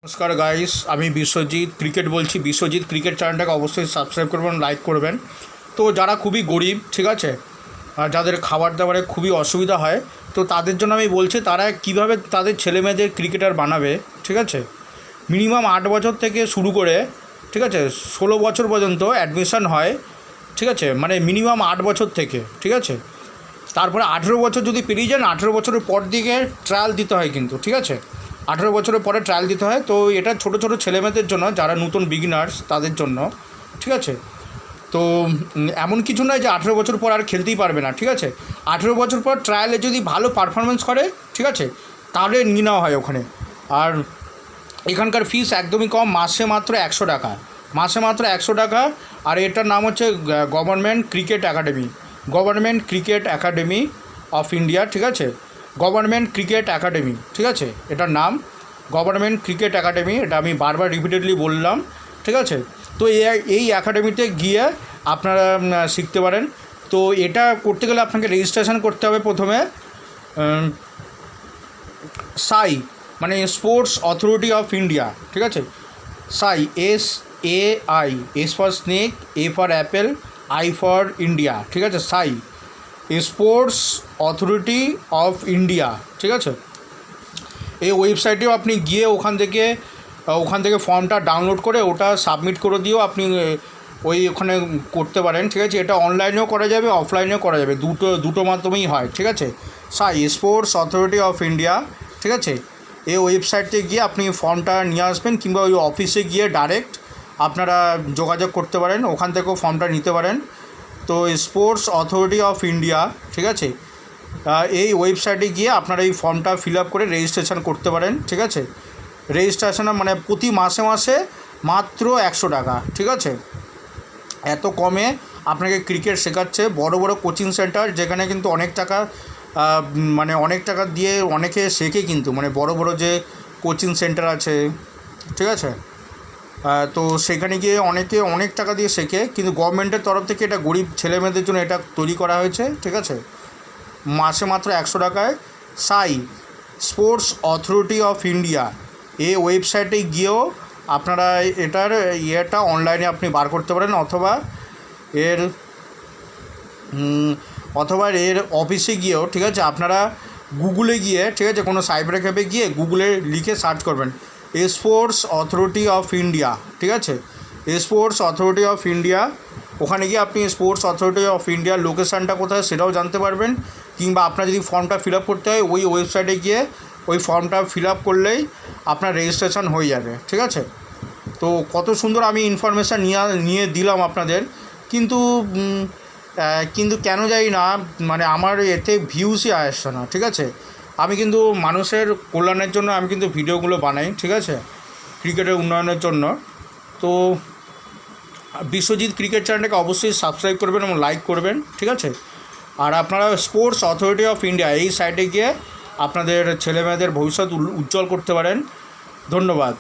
নমস্কার গাইস, আমি বিশ্বজিৎ ক্রিকেট বলছি। বিশ্বজিৎ ক্রিকেট চ্যানেলটাকে অবশ্যই সাবস্ক্রাইব করবেন, লাইক করবেন। তো যারা খুবই গরিব, ঠিক আছে, আর যাদের খাবার দাবারে খুবই অসুবিধা হয়, তো তাদের জন্য আমি বলছি তারা কিভাবে তাদের ছেলেমেয়েদের ক্রিকেটার বানাবে। ঠিক আছে, মিনিমাম 8 বছর থেকে শুরু করে, ঠিক আছে, 16 বছর পর্যন্ত অ্যাডমিশন হয়। ঠিক আছে, মানে মিনিমাম 8 বছর থেকে, ঠিক আছে। তারপরে 18 বছর যদি পেরিয়ে যান, 18 বছরের পর দিকে ট্রায়াল দিতে হয় কিন্তু, ঠিক আছে। 18 বছরের পরে ট্রায়াল দিতে হয়। তো এটা ছোটো ছোটো ছেলেমেয়েদের জন্য, যারা নতুন বিগিনার্স তাদের জন্য, ঠিক আছে। তো এমন কিছু নয় যে 18 বছর পর আর খেলতেই পারবে না, ঠিক আছে। 18 বছর পর ট্রায়ালে যদি ভালো পারফরমেন্স করে, ঠিক আছে, তাহলে নিয়ে নেওয়া হয় ওখানে। আর এখানকার ফিস একদমই কম, মাসে মাত্র 100 টাকা, মাসে মাত্র 100 টাকা। আর এটার নাম হচ্ছে government cricket academy, government cricket academy of India, ঠিক আছে। গভর্নমেন্ট ক্রিকেট একাডেমি, ঠিক আছে, এটার নাম গভর্নমেন্ট ক্রিকেট একাডেমি। এটা আমি বারবার রিপিটেডলি বললাম, ঠিক আছে। তো এই একাডেমিতে গিয়ে আপনারা শিখতে পারেন। তো এটা করতে গেলে আপনাকে রেজিস্ট্রেশন করতে হবে প্রথমে সাই, মানে স্পোর্টস অথরিটি অফ ইন্ডিয়া, ঠিক আছে। সাই, SAI, S for snake, A for Apple, I for India, ঠিক আছে। সাই, স্পোর্টস অথরিটি অফ ইন্ডিয়া, ঠিক আছে। এই ওয়েবসাইটেও আপনি গিয়ে ওখান থেকে ফর্মটা ডাউনলোড করে ওটা সাবমিট করে দিয়েও আপনি ওখানে করতে পারেন, ঠিক আছে। এটা অনলাইনেও করা যাবে, অফলাইনেও করা যাবে, দুটো মাধ্যমেই হয়, ঠিক আছে। সাই, স্পোর্টস অথরিটি অফ ইন্ডিয়া, ঠিক আছে। এই ওয়েবসাইটে গিয়ে আপনি ফর্মটা নিয়ে আসবেন, কিংবা ওই অফিসে গিয়ে ডাইরেক্ট আপনারা যোগাযোগ করতে পারেন, ওখান থেকেও ফর্মটা নিতে পারেন। তো স্পোর্টস অথরিটি অফ ইন্ডিয়া, ঠিক আছে, এই ওয়েবসাইটে গিয়ে আপনারা এই ফর্মটা ফিল আপ করে রেজিস্ট্রেশন করতে পারেন, ঠিক আছে। রেজিস্ট্রেশন মানে প্রতি মাসে মাসে মাত্র 100 টাকা, ঠিক আছে। এত কমে আপনাকে ক্রিকেট শেখাচ্ছে। বড় বড় কোচিং সেন্টার, যেখানে কিন্তু অনেক টাকা মানে অনেক টাকা দিয়ে অনেকে শেখে কিন্তু, মানে বড় বড় যে কোচিং সেন্টার আছে, ঠিক আছে। তো সেখানে গিয়ে অনেকে অনেক টাকা দিয়ে শেখে, কিন্তু গভর্নমেন্টের তরফ থেকে এটা গরিব ছেলেমেয়েদের জন্য এটা তৈরি করা হয়েছে, ঠিক আছে। মাসে মাত্র 100 টাকায়। সাই, স্পোর্টস অথরিটি অফ ইন্ডিয়া, এই ওয়েবসাইটে গিয়েও আপনারা এটা অনলাইনে আপনি বার করতে পারেন, অথবা এর অফিসে গিয়েও, ঠিক আছে। আপনারা গুগলে গিয়ে, ঠিক আছে, কোনো সাইবার ক্যাফে গিয়ে গুগলে লিখে সার্চ করবেন স্পোর্টস অথরিটি অফ ইন্ডিয়া, ঠিক আছে। স্পোর্টস অথরিটি অফ ইন্ডিয়া, ওখানে গিয়ে আপনি স্পোর্টস অথরিটি অফ ইন্ডিয়ার লোকেশানটা কোথায় সেটাও জানতে পারবেন। কিংবা আপনার যদি ফর্মটা ফিল আপ করতে হয়, ওই ওয়েবসাইটে গিয়ে ওই ফর্মটা ফিল আপ করলেই আপনার রেজিস্ট্রেশন হয়ে যাবে, ঠিক আছে। তো কত সুন্দর আমি ইনফরমেশান নিয়ে দিলাম আপনাদের, কিন্তু কেন জানি না, মানে আমার এতে ভিউসই আসছে না, ঠিক আছে। আমি কিন্তু মানুষের কল্যাণের জন্য আমি কিন্তু ভিডিওগুলো বানাই, ঠিক আছে, ক্রিকেটের উন্নয়নের জন্য। তো বিশ্বজিৎ ক্রিকেট চ্যানেলটাকে অবশ্যই সাবস্ক্রাইব করবেন এবং লাইক করবেন, ঠিক আছে। আর আপনারা স্পোর্টস অথরিটি অফ ইন্ডিয়া এই সাইটে গিয়ে আপনাদের ছেলেমেয়েদের ভবিষ্যৎ উজ্জ্বল করতে পারেন। ধন্যবাদ।